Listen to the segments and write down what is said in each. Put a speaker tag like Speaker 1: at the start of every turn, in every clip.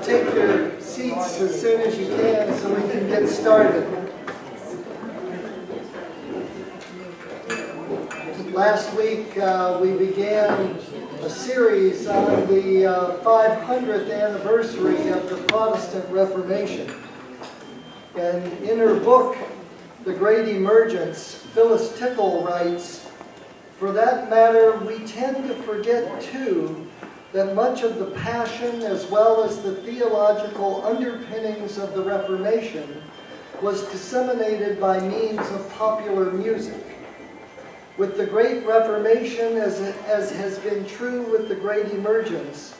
Speaker 1: take your seats as soon as you can so we can get started. Last week we began a series on the 500th anniversary of the Protestant Reformation. And in her book, The Great Emergence, Phyllis Tickle writes, "For that matter, we tend to forget too that much of the passion as well as the theological underpinnings of the Reformation was disseminated by means of popular music. With the Great Reformation, as has been true with the Great Emergence,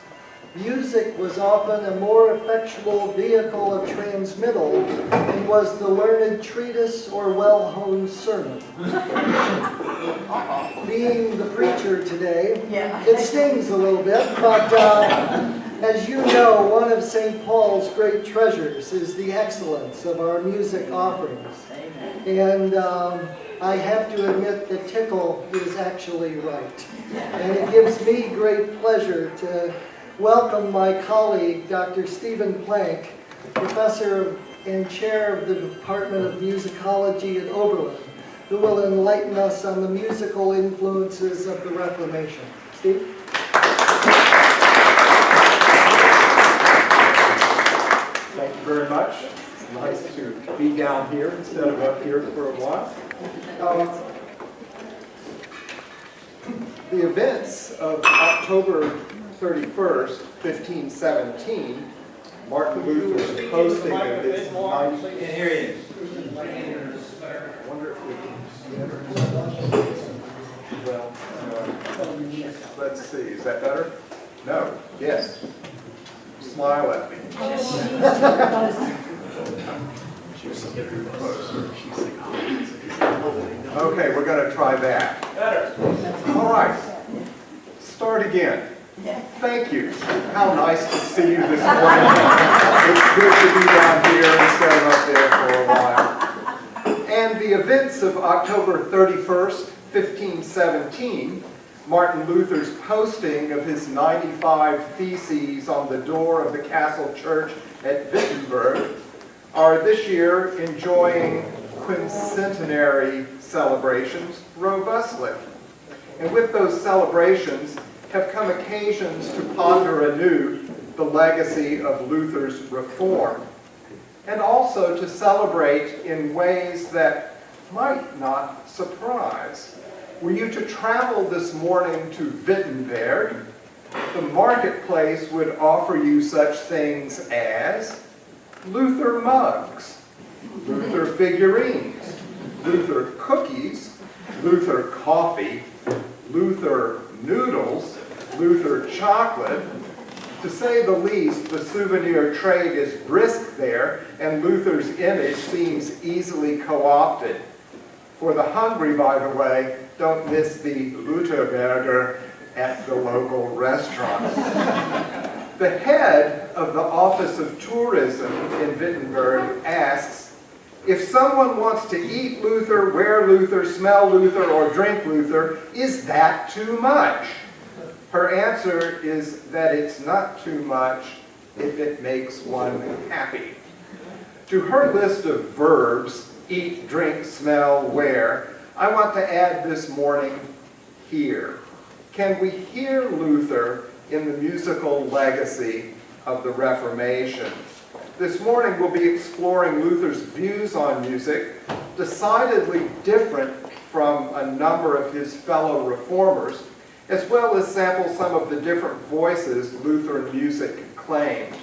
Speaker 1: music was often a more effectual vehicle of transmittal than was the learned treatise or well-honed sermon." Being the preacher today, it stings a little bit, but as you know, one of St. Paul's great treasures is the excellence of our music offerings. And I have to admit that Tickle is actually right. And it gives me great pleasure to welcome my colleague, Dr. Stephen Plank, Professor and Chair of the Department of Musicology at Oberlin, who will enlighten us on the musical influences of the Reformation. Steve?
Speaker 2: Thank you very much. It's nice to be down here instead of up here for a while. The events of October 31st, 1517, Martin Luther's posting of his 90... I wonder if we can... Well, let's see. Is that better? No. Yes. Smile at me. Okay, we're going to try that. Better. All right. Start again. Thank you. How nice to see you this morning. It's good to be down here instead of up there for a while. And the events of October 31st, 1517, Martin Luther's posting of his 95 theses on the door of the castle church at Wittenberg, are this year enjoying quincentenary celebrations robustly. And with those celebrations have come occasions to ponder anew the legacy of Luther's reform, and also to celebrate in ways that might not surprise. Were you to travel this morning to Wittenberg, the marketplace would offer you such things as Luther mugs, Luther figurines, Luther cookies, Luther coffee, Luther noodles, Luther chocolate. To say the least, the souvenir trade is brisk there, and Luther's image seems easily co-opted. For the hungry, by the way, don't miss the Lutherburger at the local restaurant. The head of the Office of Tourism in Wittenberg asks, if someone wants to eat Luther, wear Luther, smell Luther, or drink Luther, is that too much? Her answer is that it's not too much if it makes one happy. To her list of verbs, eat, drink, smell, wear, I want to add this morning, hear. Can we hear Luther in the musical legacy of the Reformation? This morning we'll be exploring Luther's views on music, decidedly different from a number of his fellow reformers, as well as sample some of the different voices Lutheran music claimed.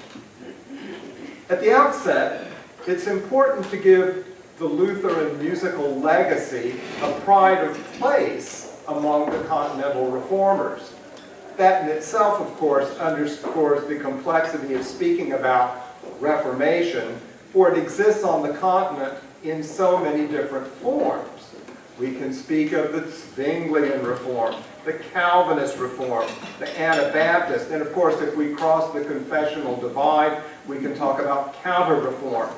Speaker 2: At the outset, it's important to give the Lutheran musical legacy a pride of place among the continental reformers. That in itself, of course, underscores the complexity of speaking about Reformation, for it exists on the continent in so many different forms. We can speak of the Zwinglian Reform, the Calvinist Reform, the Anabaptist, and of course, if we cross the confessional divide, we can talk about counter-reform.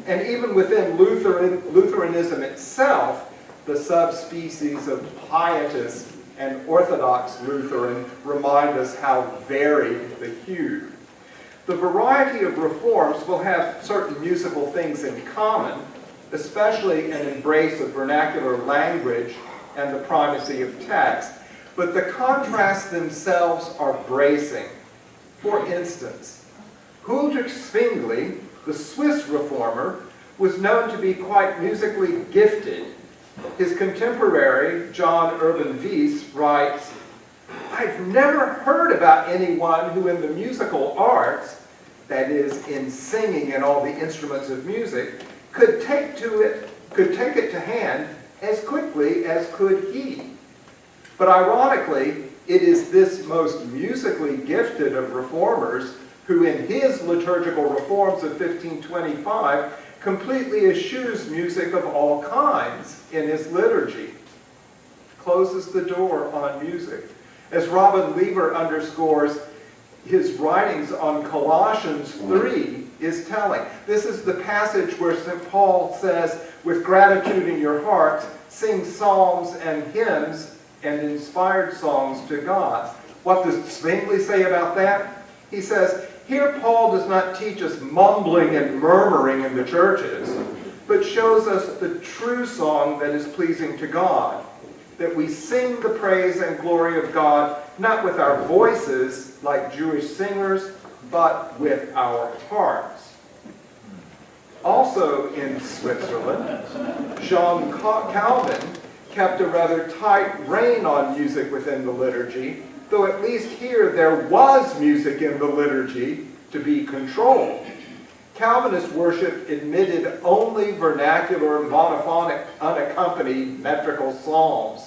Speaker 2: And even within Lutheranism itself, the subspecies of pietist and Orthodox Lutheran remind us how varied the hue. The variety of reforms will have certain musical things in common, especially an embrace of vernacular language and the primacy of text, but the contrasts themselves are bracing. For instance, Huldrych Zwingli, the Swiss reformer, was known to be quite musically gifted. His contemporary, John Urban Wies, writes, "I've never heard about anyone who in the musical arts, that is, in singing and all the instruments of music, could take it to hand as quickly as could he." But ironically, it is this most musically gifted of reformers who in his liturgical reforms of 1525 completely eschews music of all kinds in his liturgy, closes the door on music. As Robin Lever underscores, his writings on Colossians 3 is telling. This is the passage where St. Paul says, "With gratitude in your hearts, sing psalms and hymns and inspired songs to God." What does Zwingli say about that? He says, "Here Paul does not teach us mumbling and murmuring in the churches, but shows us the true song that is pleasing to God, that we sing the praise and glory of God, not with our voices like Jewish singers, but with our hearts." Also in Switzerland, John Calvin kept a rather tight rein on music within the liturgy, though at least here there was music in the liturgy to be controlled. Calvinist worship admitted only vernacular, monophonic, unaccompanied metrical psalms,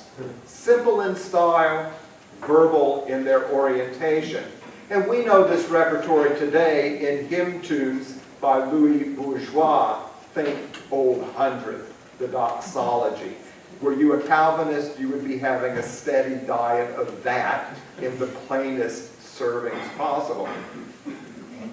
Speaker 2: simple in style, verbal in their orientation. And we know this repertory today in hymn tunes by Louis Bourgeois. Think Old Hundredth, the doxology. Were you a Calvinist, you would be having a steady diet of that in the plainest servings possible.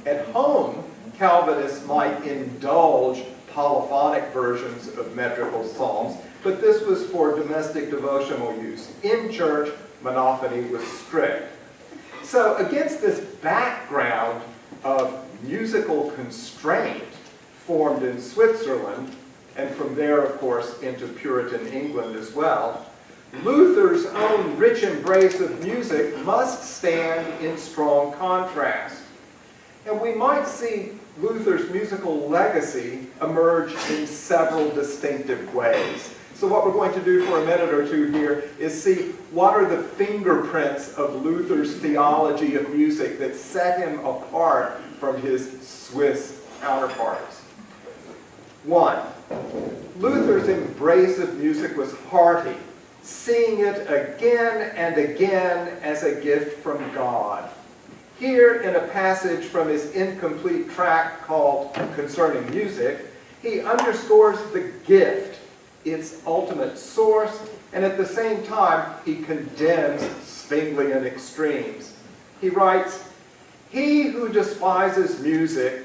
Speaker 2: At home, Calvinists might indulge polyphonic versions of metrical psalms, but this was for domestic devotional use. In church, monophony was strict. So against this background of musical constraint formed in Switzerland, and from there, of course, into Puritan England as well, Luther's own rich embrace of music must stand in strong contrast. And we might see Luther's musical legacy emerge in several distinctive ways. So what we're going to do for a minute or two here is see what are the fingerprints of Luther's theology of music that set him apart from his Swiss counterparts. 1. Luther's embrace of music was hearty, seeing it again and again as a gift from God. Here, in a passage from his incomplete tract called Concerning Music, he underscores the gift, its ultimate source, and at the same time, he condemns Zwinglian extremes. He writes, "He who despises music,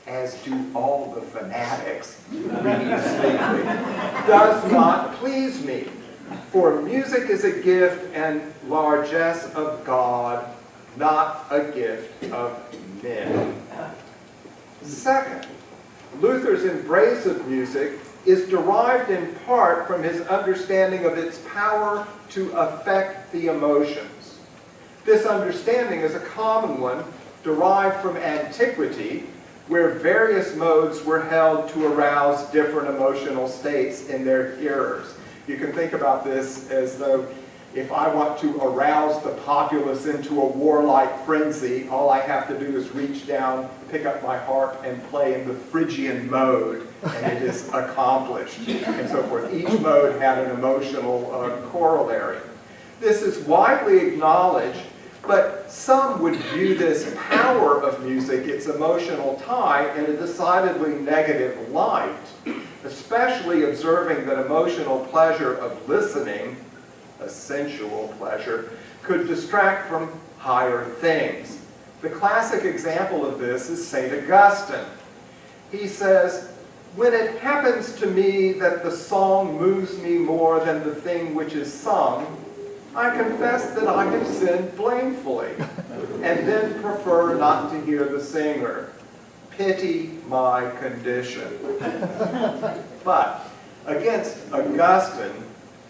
Speaker 2: as do all the fanatics," reads Zwingli, "does not please me, for music is a gift and largesse of God, not a gift of men." Second, Luther's embrace of music is derived in part from his understanding of its power to affect the emotions. This understanding is a common one derived from antiquity, where various modes were held to arouse different emotional states in their hearers. You can think about this as though if I want to arouse the populace into a warlike frenzy, all I have to do is reach down, pick up my harp, and play in the Phrygian mode, and it is accomplished, and so forth. Each mode had an emotional corollary. This is widely acknowledged, but some would view this power of music, its emotional tie, in a decidedly negative light, especially observing that emotional pleasure of listening, a sensual pleasure, could distract from higher things. The classic example of this is St. Augustine. He says, "When it happens to me that the song moves me more than the thing which is sung, I confess that I have sinned blamefully. and then prefer not to hear the singer. Pity my condition. But against Augustine,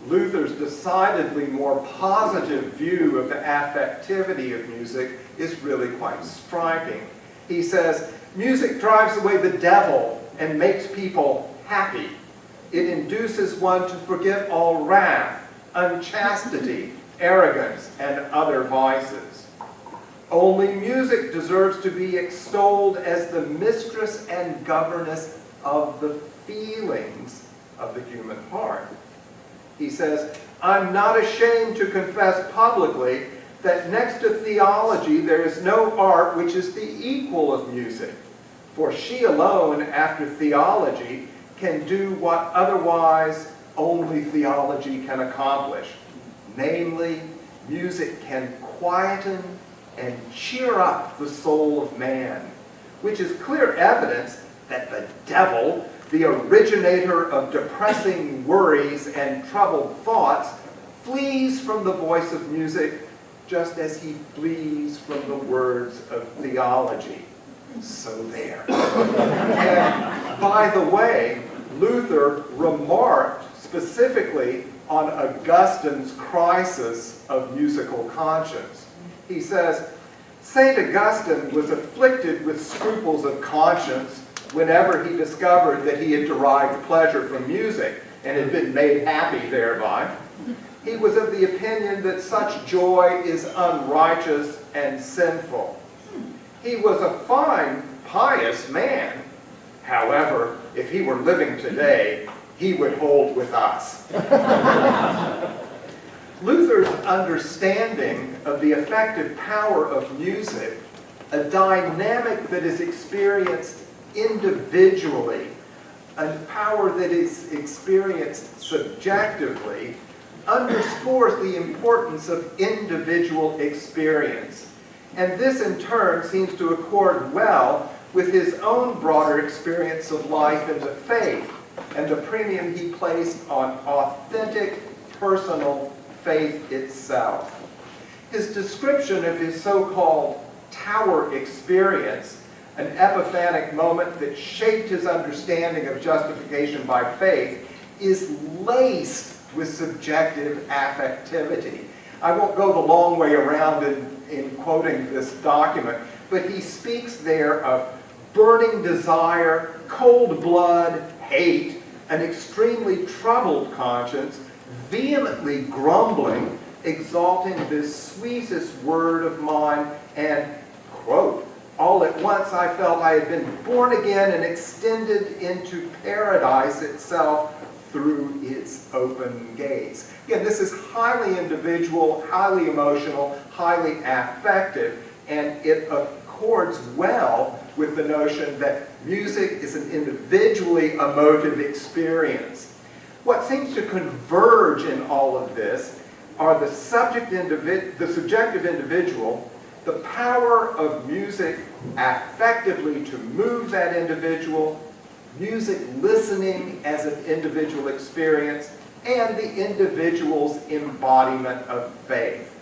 Speaker 2: Luther's decidedly more positive view of the affectivity of music is really quite striking. He says, music drives away the devil and makes people happy. It induces one to forget all wrath, unchastity, arrogance, and other vices. Only music deserves to be extolled as the mistress and governess of the feelings of the human heart. He says, I'm not ashamed to confess publicly that next to theology there is no art which is the equal of music, for she alone, after theology, can do what otherwise only theology can accomplish. Namely, music can quieten and cheer up the soul of man, which is clear evidence that the devil, the originator of depressing worries and troubled thoughts, flees from the voice of music just as he flees from the words of theology. So there. And by the way, Luther remarked specifically on Augustine's crisis of musical conscience. He says, St. Augustine was afflicted with scruples of conscience whenever he discovered that he had derived pleasure from music and had been made happy thereby. He was of the opinion that such joy is unrighteous and sinful. He was a fine, pious man. However, if he were living today, he would hold with us. Luther's understanding of the effective power of music, a dynamic that is experienced individually, a power that is experienced subjectively, underscores the importance of individual experience. And this in turn seems to accord well with his own broader experience of life and the faith, and the premium he placed on authentic, personal faith itself. His description of his so-called tower experience, an epiphanic moment that shaped his understanding of justification by faith, is laced with subjective affectivity. I won't go the long way around in quoting this document, but he speaks there of burning desire, cold blood, hate, an extremely troubled conscience, vehemently grumbling, exalting this sweetest word of mine, and, quote, all at once I felt I had been born again and extended into paradise itself through its open gates. Again, this is highly individual, highly emotional, highly affective, and it accords well with the notion that music is an individually emotive experience. What seems to converge in all of this are the subjective individual, the power of music affectively to move that individual, music listening as an individual experience, and the individual's embodiment of faith.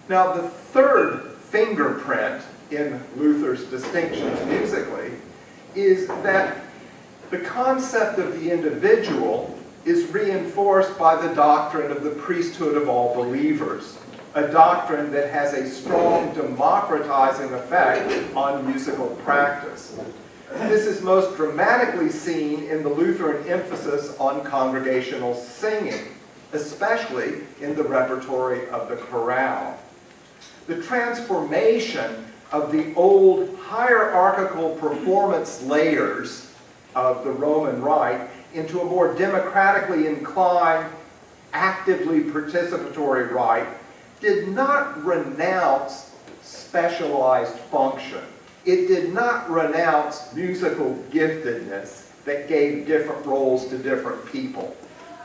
Speaker 2: Now, the third fingerprint in Luther's distinctions musically is that the concept of the individual is reinforced by the doctrine of the priesthood of all believers, a doctrine that has a strong democratizing effect on musical practice. This is most dramatically seen in the Lutheran emphasis on congregational singing, especially in the repertory of the chorale. The transformation of the old hierarchical performance layers of the Roman Rite into a more democratically inclined, actively participatory rite did not renounce specialized function. It did not renounce musical giftedness that gave different roles to different people.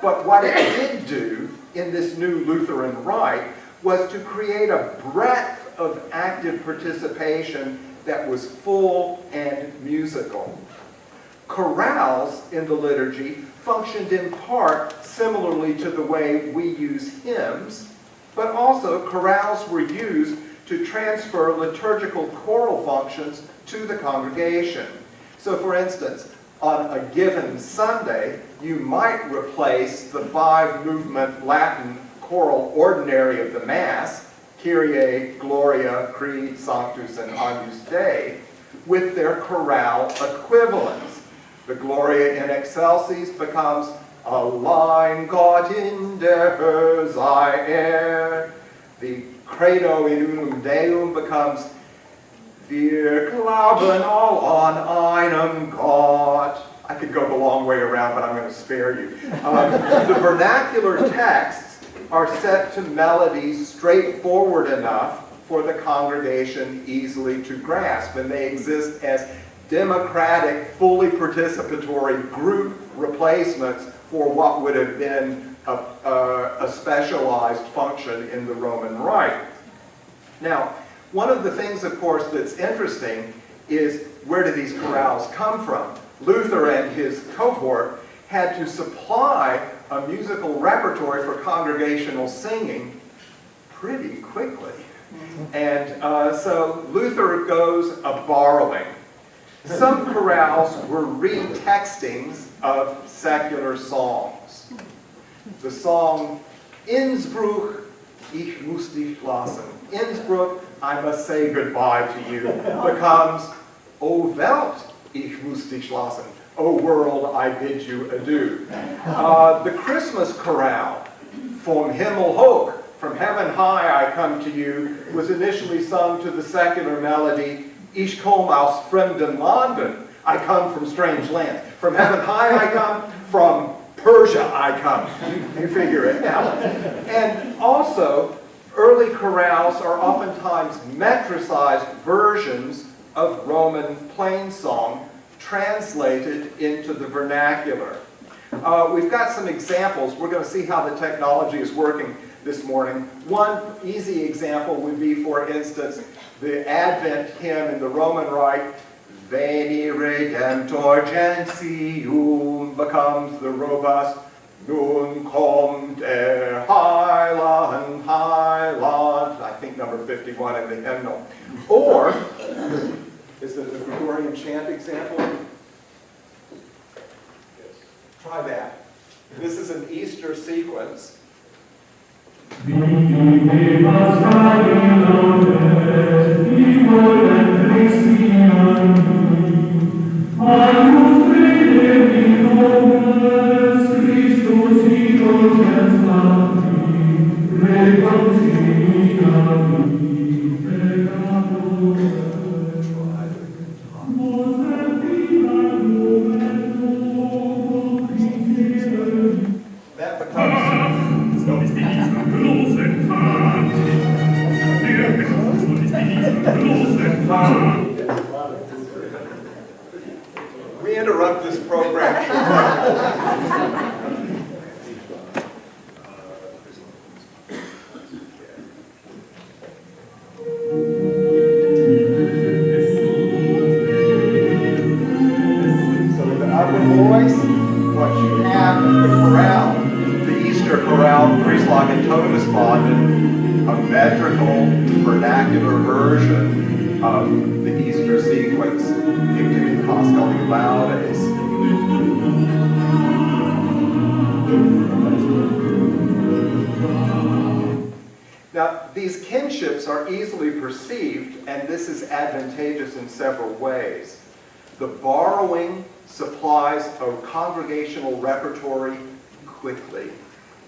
Speaker 2: But what it did do in this new Lutheran rite was to create a breadth of active participation that was full and musical. Chorales in the liturgy functioned in part similarly to the way we use hymns, but also chorales were used to transfer liturgical choral functions to the congregation. So for instance, on a given Sunday, you might replace the 5-movement Latin choral ordinary of the Mass, Kyrie, Gloria, Creed, Sanctus, and Agnus Dei, with their chorale equivalents. The Gloria in Excelsis becomes Allein Gott in der Höhe sei er. The Credo in Unum Deum becomes Wir glauben all an einem Gott. I could go the long way around, but I'm going to spare you. The vernacular texts are set to melodies straightforward enough for the congregation easily to grasp, and they exist as democratic, fully participatory group replacements for what would have been a specialized function in the Roman Rite. Now, one of the things, of course, that's interesting is where do these chorales come from? Luther and his cohort had to supply a musical repertory for congregational singing pretty quickly. And so Luther goes a-borrowing. Some chorales were retextings of secular songs. The song Innsbruck, ich muss dich lassen. Innsbruck, I must say goodbye to you, becomes O Welt, ich muss dich lassen. O world, I bid you adieu. The Christmas chorale, Vom Himmel hoch, from heaven high I come to you, was initially sung to the secular melody Ich komm aus fremden Landen, I come from strange lands. From heaven high I come, from Persia I come. You figure it out. And also, early chorales are oftentimes metricized versions of Roman plain song translated into the vernacular. We've got some examples. We're going to see how the technology is working this morning. One easy example would be, for instance, the Advent hymn in the Roman Rite, Veni Redemptor Gentium, becomes the robust Nun kommt der Heiland, Heiland, I think number 51 in the hymnal. Or, is it the Gregorian chant example? Try that. This is an Easter sequence. We interrupt this program. So in the upper voice, what you have is the chorale, the Easter chorale, Priestlagen Todesbonden, a metrical vernacular version of the Easter sequence, Dicte Pascali Laudes. Now, these kinships are easily perceived, and this is advantageous in several ways. The borrowing supplies a congregational repertory quickly,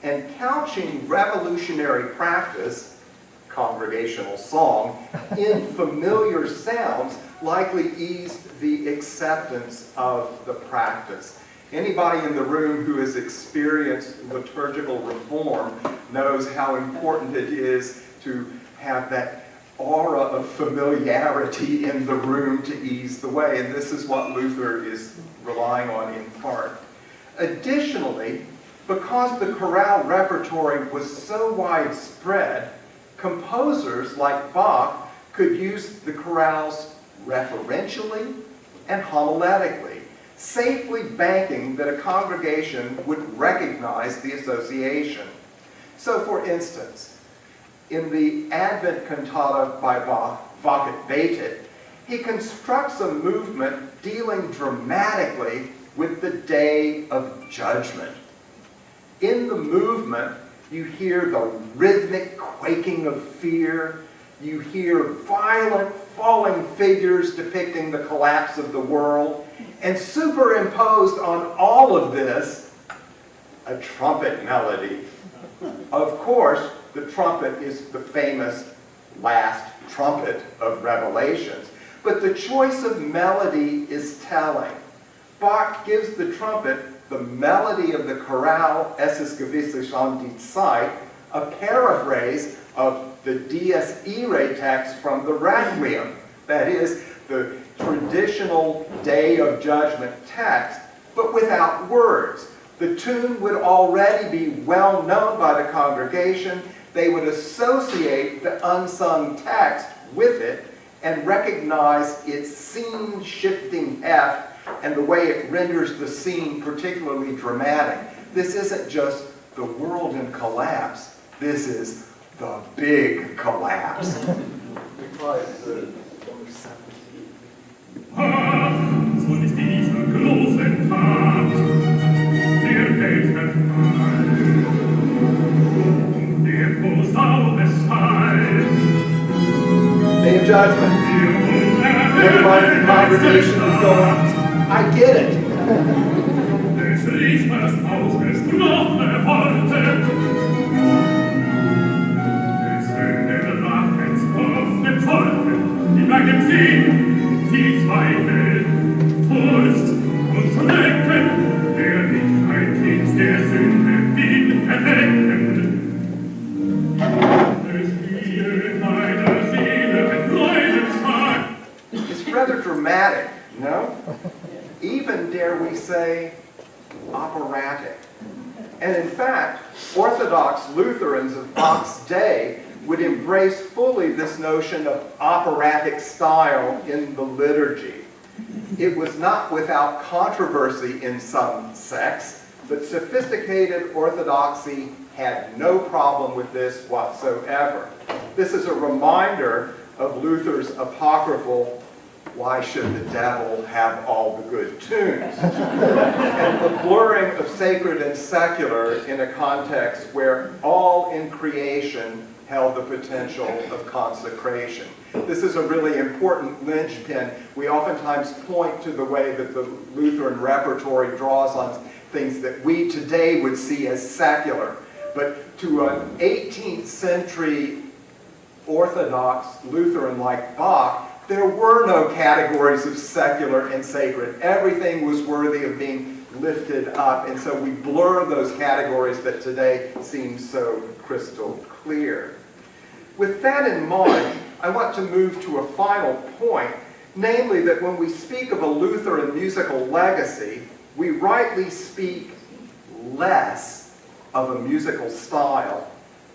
Speaker 2: and couching revolutionary practice, congregational song, in familiar sounds likely eased the acceptance of the practice. Anybody in the room who has experienced liturgical reform knows how important it is to have that aura of familiarity in the room to ease the way, and this is what Luther is relying on in part. Additionally, because the chorale repertory was so widespread, composers like Bach could use the chorales referentially and homiletically, safely banking that a congregation would recognize the association. So, for instance, In the Advent Cantata by Bach, Bach et Betet, he constructs a movement dealing dramatically with the day of judgment. In the movement, you hear the rhythmic quaking of fear. You hear violent falling figures depicting the collapse of the world. And superimposed on all of this, a trumpet melody. Of course, the trumpet is the famous last trumpet of Revelations. But the choice of melody is telling. Bach gives the trumpet the melody of the chorale Es ist gewisslich schon die Zeit, a paraphrase of the Dies Irae text from the Requiem. That is, the traditional Day of Judgment text, but without words. The tune would already be well known by the congregation. They would associate the unsung text with it and recognize its scene-shifting heft and the way it renders the scene particularly dramatic. This isn't just the world in collapse. This is the big collapse. Day of Judgment. Everybody in the congregation is going, I get it. It's rather dramatic, no? Even, dare we say, operatic. And in fact, Orthodox Lutherans of Bach's day would embrace fully this notion of operatic style in the liturgy. It was not without controversy in some sects, but sophisticated Orthodoxy had no problem with this whatsoever. This is a reminder of Luther's apocryphal, "Why should the devil have all the good tunes?" and the blurring of sacred and secular in a context where all in creation held the potential of consecration. This is a really important linchpin. We oftentimes point to the way that the Lutheran repertory draws on things that we today would see as secular. But to an 18th century Orthodox Lutheran like Bach, there were no categories of secular and sacred. Everything was worthy of being lifted up, and so we blur those categories that today seem so crystal clear. With that in mind, I want to move to a final point, namely that when we speak of a Lutheran musical legacy, we rightly speak less of a musical style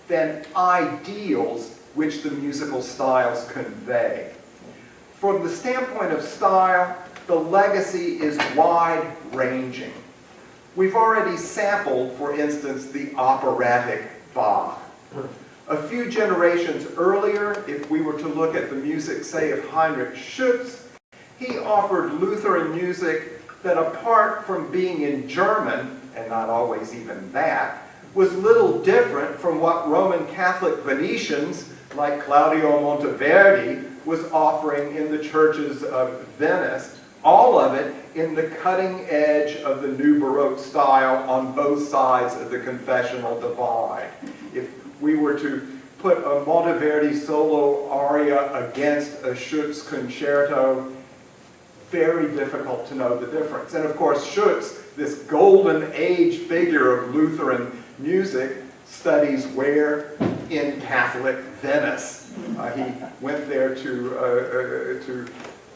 Speaker 2: than ideals which the musical styles convey. From the standpoint of style, the legacy is wide-ranging. We've already sampled, for instance, the operatic Bach. A few generations earlier, if we were to look at the music, say, of Heinrich Schütz, he offered Lutheran music that, apart from being in German, and not always even that, was little different from what Roman Catholic Venetians, like Claudio Monteverdi, was offering in the churches of Venice, all of it in the cutting edge of the new Baroque style on both sides of the confessional divide. If we were to put a Monteverdi solo aria against a Schütz concerto, very difficult to know the difference. And of course, Schütz, this golden age figure of Lutheran music, studies where? In Catholic Venice. He went there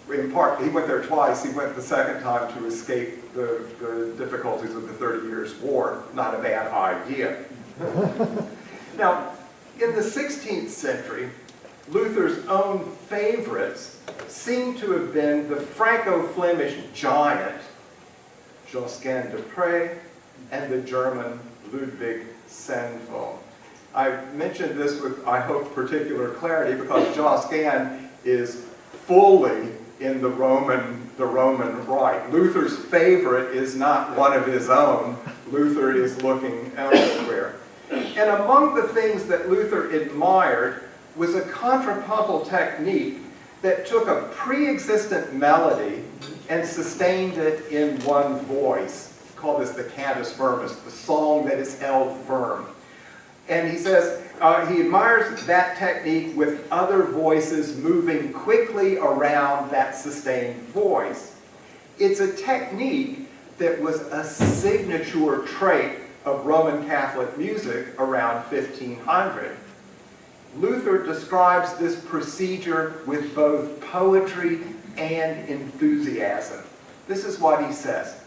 Speaker 2: in part, he went there twice. He went the second time to escape the difficulties of the 30 Years' War. Not a bad idea. Now, in the 16th century, Luther's own favorites seem to have been the Franco-Flemish giant, Josquin de Prez, and the German Ludwig Senfo. I mentioned this with, I hope, particular clarity because Josquin is fully in the Roman rite. Luther's favorite is not one of his own. Luther is looking elsewhere. And among the things that Luther admired was a contrapuntal technique that took a pre-existent melody and sustained it in one voice. We call this the cantus firmus, the song that is held firm. And he says he admires that technique with other voices moving quickly around that sustained voice. It's a technique that was a signature trait of Roman Catholic music around 1500. Luther describes this procedure with both poetry and enthusiasm. This is what he says.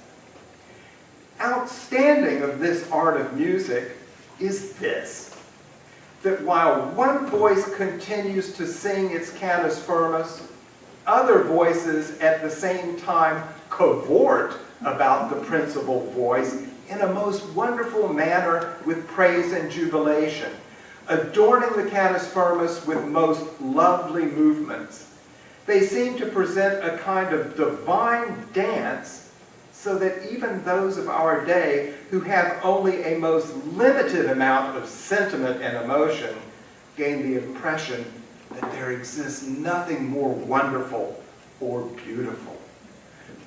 Speaker 2: Outstanding of this art of music is this, that while one voice continues to sing its cantus firmus, other voices at the same time cavort about the principal voice in a most wonderful manner with praise and jubilation, adorning the cantus firmus with most lovely movements. They seem to present a kind of divine dance so that even those of our day who have only a most limited amount of sentiment and emotion gain the impression that there exists nothing more wonderful or beautiful.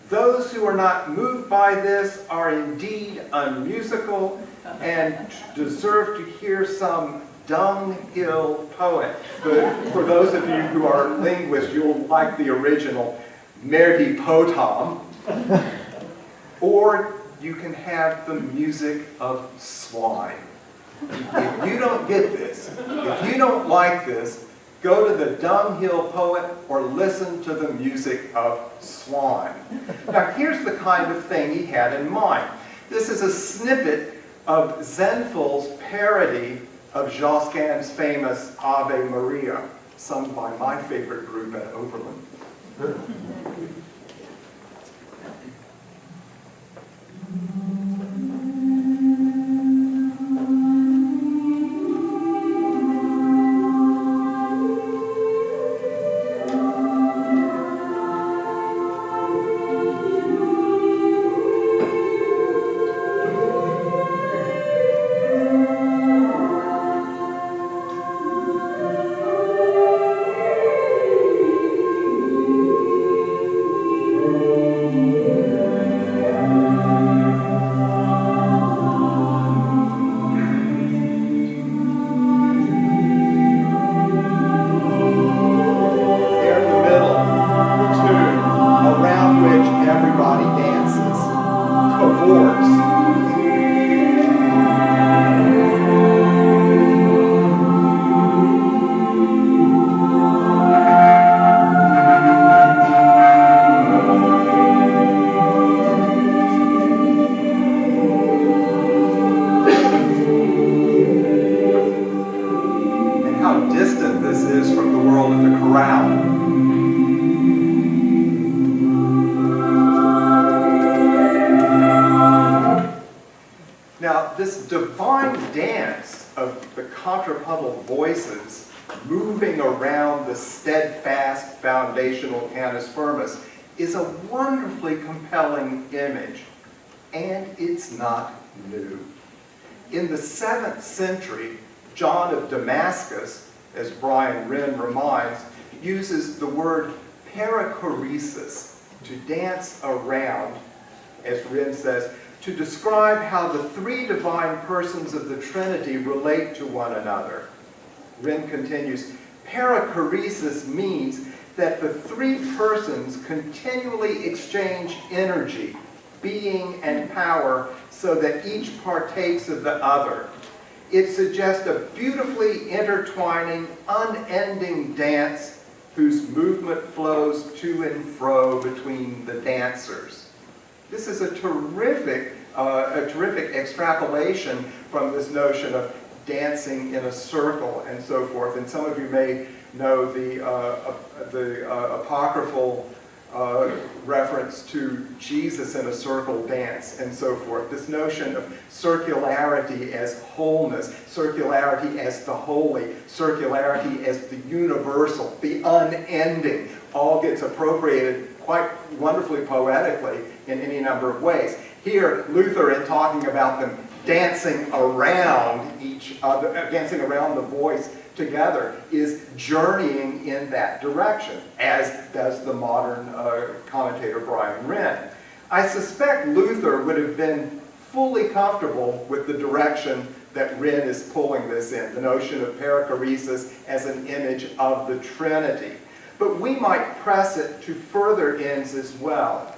Speaker 2: Those who are not moved by this are indeed unmusical and deserve to hear some dunghill poet. For those of you who are linguists, you'll like the original, merdi potam. Or you can have the music of swine. If you don't get this, if you don't like this, go to the dunghill poet or listen to the music of swine. Now here's the kind of thing he had in mind. This is a snippet of Zenful's parody of Josquin's famous Ave Maria, sung by my favorite group at Oberlin. Foundational cantus firmus is a wonderfully compelling image, and it's not new. In the 7th century, John of Damascus, as Brian Wren reminds, uses the word perichoresis to dance around, as Wren says, to describe how the three divine persons of the Trinity relate to one another. Wren continues, perichoresis means that the three persons continually exchange energy, being, and power so that each partakes of the other. It suggests a beautifully intertwining, unending dance whose movement flows to and fro between the dancers. This is a terrific extrapolation from this notion of dancing in a circle and so forth. And some of you may know the apocryphal reference to Jesus in a circle dance and so forth. This notion of circularity as wholeness, circularity as the holy, circularity as the universal, the unending, all gets appropriated quite wonderfully poetically in any number of ways. Here, Luther, in talking about them dancing around each other, dancing around the voice together, is journeying in that direction, as does the modern commentator Brian Wren. I suspect Luther would have been fully comfortable with the direction that Wren is pulling this in, the notion of perichoresis as an image of the Trinity. But we might press it to further ends as well.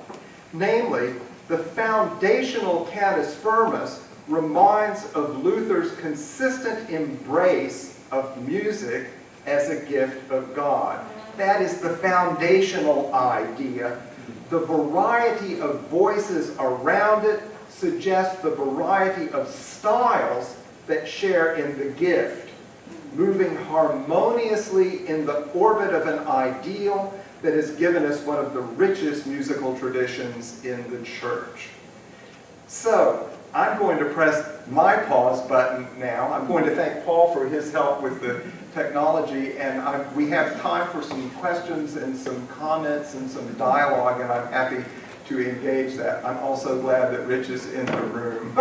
Speaker 2: Namely, the foundational Cantus Firmus reminds of Luther's consistent embrace of music as a gift of God. That is the foundational idea. The variety of voices around it suggests the variety of styles that share in the gift, moving harmoniously in the orbit of an ideal that has given us one of the richest musical traditions in the church. So, I'm going to press my pause button now. I'm going to thank Paul for his help with the technology, and we have time for some questions and some comments and some dialogue, and I'm happy to engage that. I'm also glad that Rich is in the room.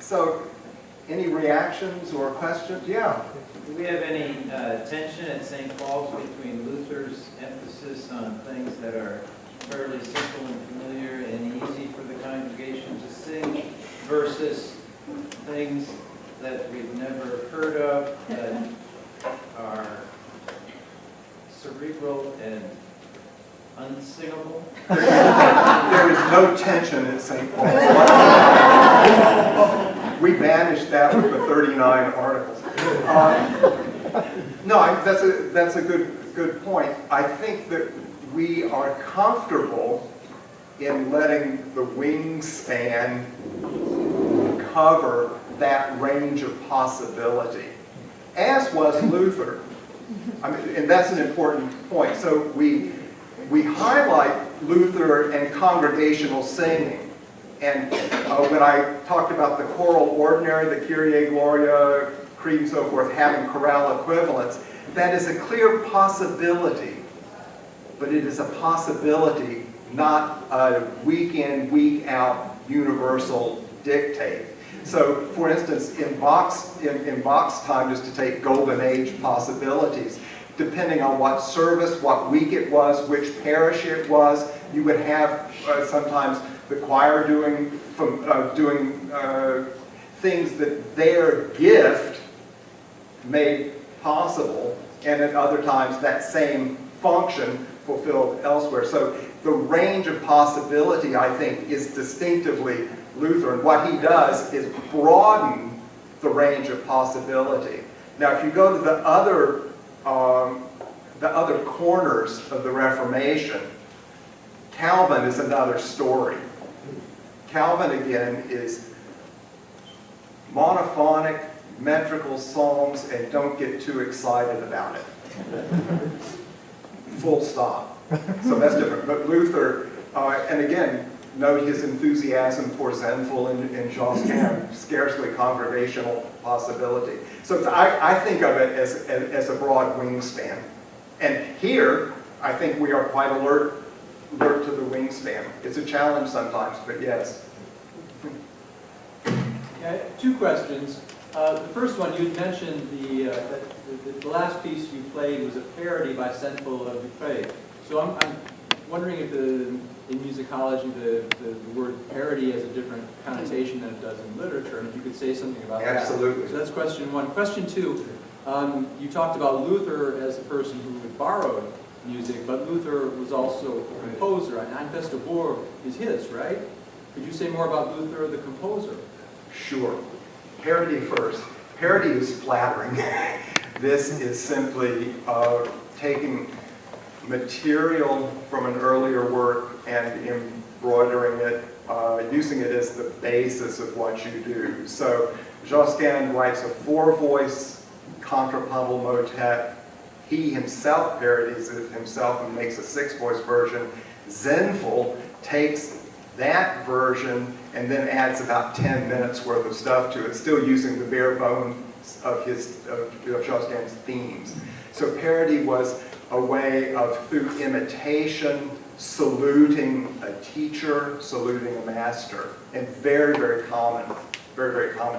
Speaker 2: So, any reactions or questions? Yeah.
Speaker 3: Do we have any tension at St. Paul's between Luther's emphasis on things that are fairly simple and familiar and easy for the congregation to sing versus things that we've never heard of that are cerebral and unsingable?
Speaker 2: There is no tension at St. Paul's. We banished that with the 39 articles. No, that's a good point. I think that we are comfortable in letting the wingspan cover that range of possibility, as was Luther. And that's an important point. So we highlight Luther and congregational singing. And when I talked about the choral ordinary, the Kyrie, Gloria, Creed, and so forth, having chorale equivalents, that is a clear possibility. But it is a possibility, not a week in, week out universal dictate. So, for instance, in Bach's time, just to take Golden Age possibilities, depending on what service, what week it was, which parish it was, you would have sometimes the choir doing things that their gift made possible, and at other times that same function fulfilled elsewhere. So the range of possibility, I think, is distinctively Lutheran. What he does is broaden the range of possibility. Now, if you go to the other corners of the Reformation, Calvin is another story. Calvin, again, is monophonic, metrical psalms, and don't get too excited about it. Full stop. So that's different. But Luther, and again, note his enthusiasm for Zenful and Josquin, scarcely congregational possibility. So I think of it as a broad wingspan. And here, I think we are quite alert to the wingspan. It's a challenge sometimes, but yes.
Speaker 4: Yeah, two questions. The first one, you had mentioned the last piece you played was a parody by Zenful of Dupre. So I'm wondering if in musicology the word parody has a different connotation than it does in literature, and if you could say something about that.
Speaker 2: Absolutely.
Speaker 4: So that's question one. Question two, you talked about Luther as a person who had borrowed music, but Luther was also a composer, and Ein feste Burg is his, right? Could you say more about Luther, the composer?
Speaker 2: Sure. Parody first. Parody is flattering. This is simply taking material from an earlier work and embroidering it, using it as the basis of what you do. So Josquin writes a 4-voice contrapuntal motet. He himself parodies it himself and makes a 6-voice version. Zenful takes that version and then adds about 10 minutes worth of stuff to it, still using the bare bones of Schaustein's themes. So parody was a way of, through imitation, saluting a teacher, saluting a master, and very, very common. Very, very common,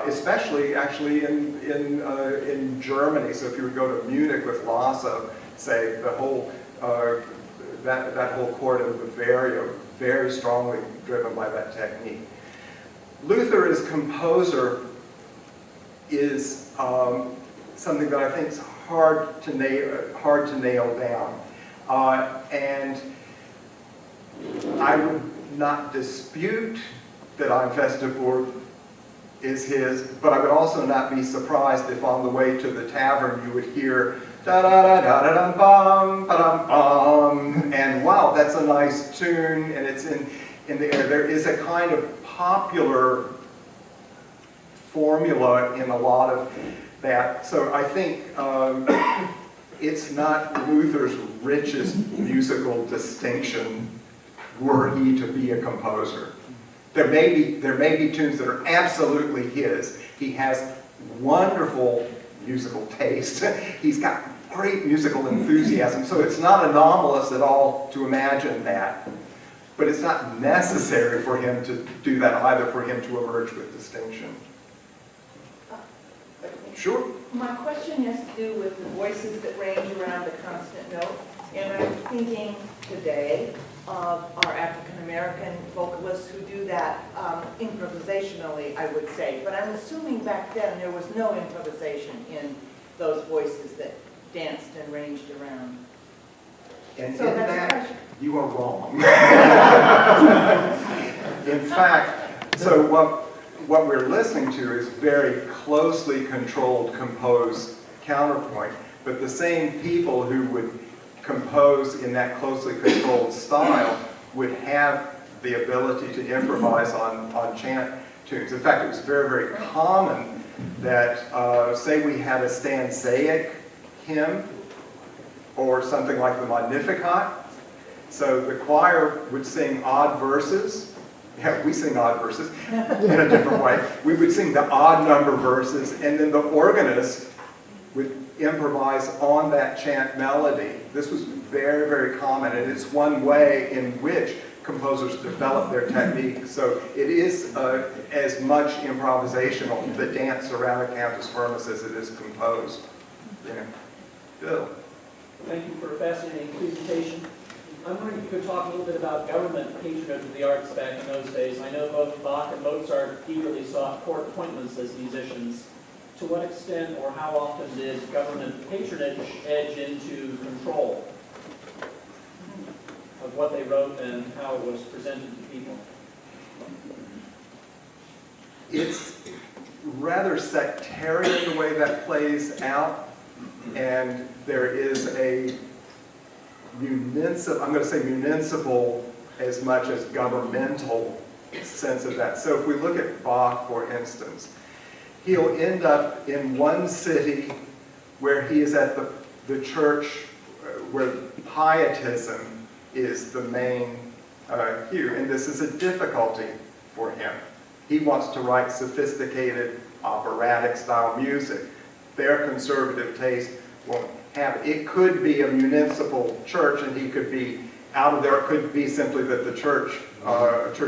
Speaker 2: especially actually in Germany. So if you would go to Munich with Lasso, say the whole that whole court of Bavaria, very strongly driven by that technique. Luther as composer is something that I think is hard to nail down, and I would not dispute that Ein feste Burg is his, but I would also not be surprised if on the way to the tavern you would hear da da da da da dum bum ba dum bum, and wow, that's a nice tune, and it's in the air. There is a kind of popular formula in a lot of that. So I think it's not Luther's richest musical distinction were he to be a composer. There may be tunes that are absolutely his. He has wonderful musical taste. He's got great musical enthusiasm. So it's not anomalous at all to imagine that. But it's not necessary for him to do that either, for him to emerge with distinction. Sure.
Speaker 5: My question has to do with the voices that range around the constant note. And I'm thinking today of our African-American vocalists who do that improvisationally, I would say. But I'm assuming back then there was no improvisation in those voices that danced and ranged around.
Speaker 2: And
Speaker 5: So
Speaker 2: in
Speaker 5: that's a
Speaker 2: that,
Speaker 5: question.
Speaker 2: you are wrong. In fact, so what we're listening to is very closely controlled, composed counterpoint, but the same people who would compose in that closely controlled style would have the ability to improvise on chant tunes. In fact, it was very, very common that, say we had a stanzaic hymn or something like the Magnificat, so the choir would sing odd verses. Yeah, we sing odd verses in a different way. We would sing the odd number verses, and then the organist would improvise on that chant melody. This was very, very common, and it's one way in which composers develop their technique. So it is as much improvisational, the dance around a cantus firmus, as it is composed. Yeah. Bill.
Speaker 6: Thank you for a fascinating presentation. I'm wondering if you could talk a little bit about government patronage of the arts back in those days. I know both Bach and Mozart eagerly sought court appointments as musicians. To what extent or how often did government patronage edge into control of what they wrote and how it was presented to people?
Speaker 2: It's rather sectarian the way that plays out, and there is a municipal, I'm going to say municipal as much as governmental sense of that. So if we look at Bach, for instance, he'll end up in one city where he is at the church where pietism is the main hue, and this is a difficulty for him. He wants to write sophisticated operatic style music. Their conservative taste won't have it. It could be a municipal church, and he could be out of there. It could be simply that the church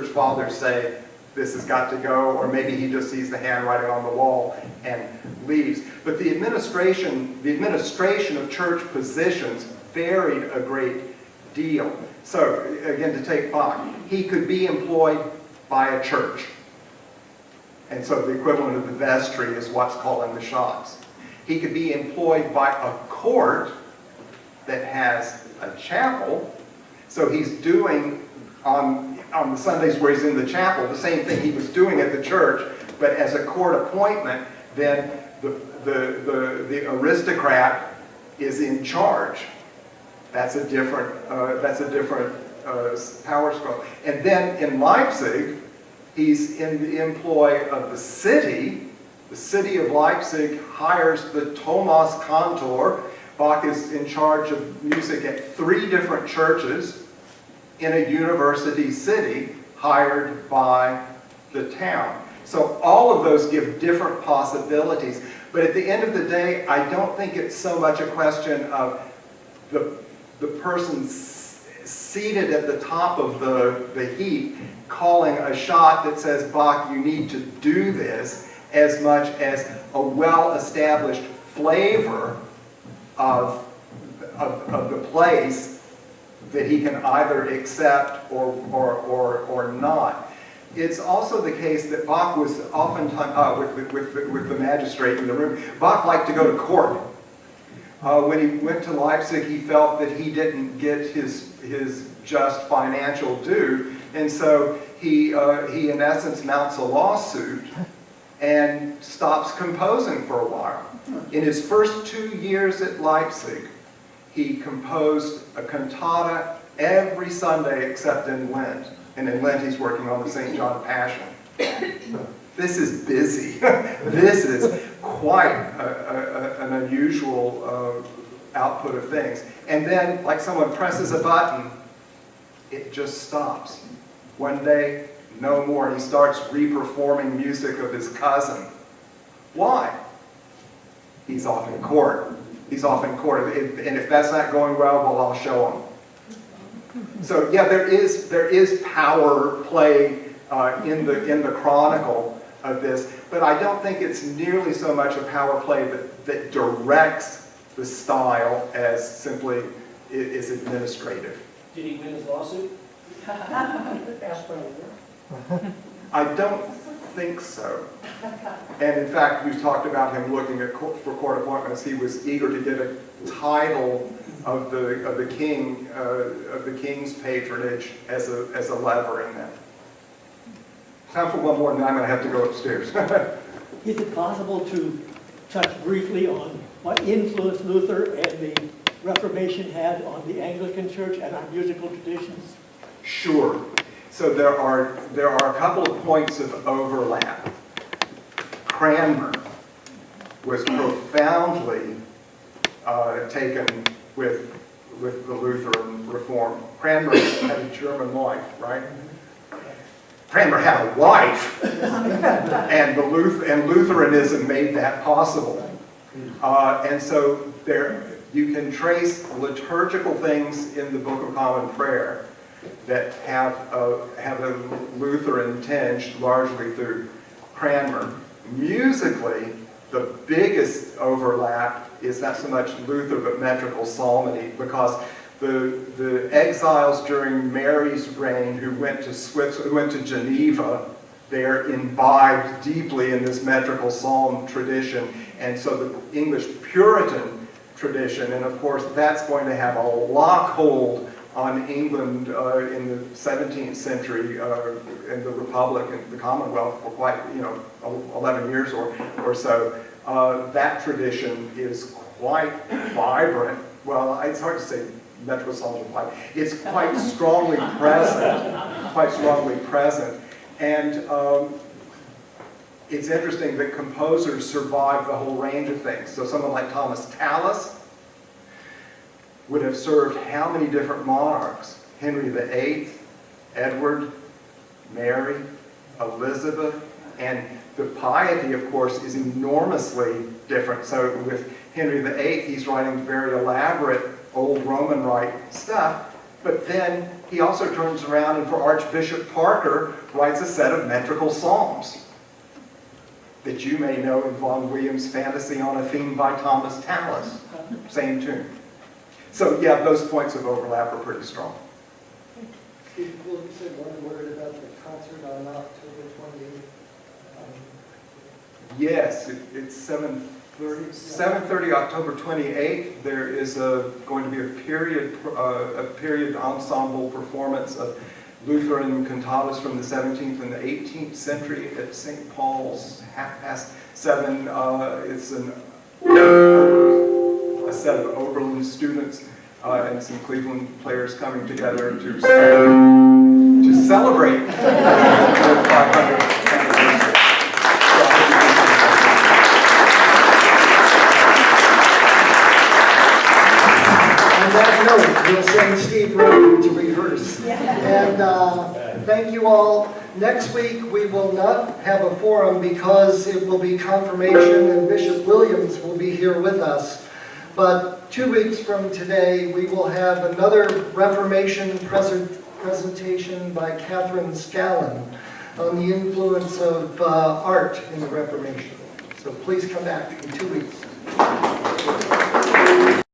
Speaker 2: fathers say, this has got to go, or maybe he just sees the handwriting on the wall and leaves. But the administration of church positions varied a great deal. So, again, to take Bach, he could be employed by a church. And so the equivalent of the vestry is what's calling the shots. He could be employed by a court that has a chapel. So he's doing on the Sundays where he's in the chapel the same thing he was doing at the church, but as a court appointment, then the aristocrat is in charge. That's a different power struggle. And then in Leipzig, he's in the employ of the city. The city of Leipzig hires the Thomas Cantor, Bach is in charge of music at 3 different churches in a university city hired by the town. So all of those give different possibilities. But at the end of the day, I don't think it's so much a question of the person seated at the top of the heap calling a shot that says, Bach, you need to do this, as much as a well-established flavor of the place that he can either accept or not. It's also the case that Bach was oftentimes, with the magistrate in the room, Bach liked to go to court. When he went to Leipzig, he felt that he didn't get his just financial due, and so he in essence mounts a lawsuit and stops composing for a while. In his first 2 years at Leipzig, he composed a cantata every Sunday except in Lent. And in Lent, he's working on the St. John Passion. This is busy. This is quite an unusual output of things. And then, like someone presses a button, it just stops. One day, no more, and he starts re-performing music of his cousin. Why? He's off in court. He's off in court. And if that's not going well, I'll show him. So yeah, there is power play in the chronicle of this, but I don't think it's nearly so much a power play that directs the style as simply is administrative.
Speaker 6: Did he win his lawsuit?
Speaker 2: I don't think so. And in fact, you talked about him looking at for court appointments. He was eager to get a title of the king's patronage as a lever in that. Time for one more, and then I'm going to have to go upstairs.
Speaker 7: Is it possible to touch briefly on what influence Luther and the Reformation had on the Anglican Church and our musical traditions?
Speaker 2: Sure. So there are a couple of points of overlap. Cranmer was profoundly taken with the Lutheran reform. Cranmer had a German wife, right? Cranmer had a wife, and Lutheranism made that possible. And so you can trace liturgical things in the Book of Common Prayer that have a Lutheran tinge, largely through Cranmer. Musically, the biggest overlap is not so much Luther, but metrical psalmody, because the exiles during Mary's reign who went to Geneva, they're imbibed deeply in this metrical psalm tradition, and so the English Puritan tradition, and of course that's going to have a lockhold on England in the 17th century, in the Republic and the Commonwealth for quite, 11 years or so. That tradition is quite vibrant. Well, it's hard to say metrical psalms are vibrant. It's quite strongly present. And it's interesting that composers survive the whole range of things. So someone like Thomas Tallis would have served how many different monarchs? Henry VIII, Edward, Mary, Elizabeth, and the piety, of course, is enormously different. So with Henry VIII, he's writing very elaborate old Roman Rite stuff, but then he also turns around and for Archbishop Parker writes a set of metrical psalms that you may know in Vaughan Williams' Fantasy on a Theme by Thomas Tallis. Same tune. So yeah, those points of overlap are pretty strong.
Speaker 1: Steve, will you say one word about the concert on October 28th?
Speaker 2: Yes, it's 7:30. 7:30, October 28th. There is going to be a period ensemble performance of Lutheran cantatas from the 17th and the 18th century at St. Paul's, 7:30. It's a set of Oberlin students and some Cleveland players coming together to celebrate the 500th anniversary.
Speaker 1: that note, we'll send Steve Roden to rehearse. And thank you all. Next week, we will not have a forum because it will be confirmation and Bishop Williams will be here with us. But 2 weeks from today, we will have another Reformation presentation by Catherine Scallon on the influence of art in the Reformation. So please come back in 2 weeks.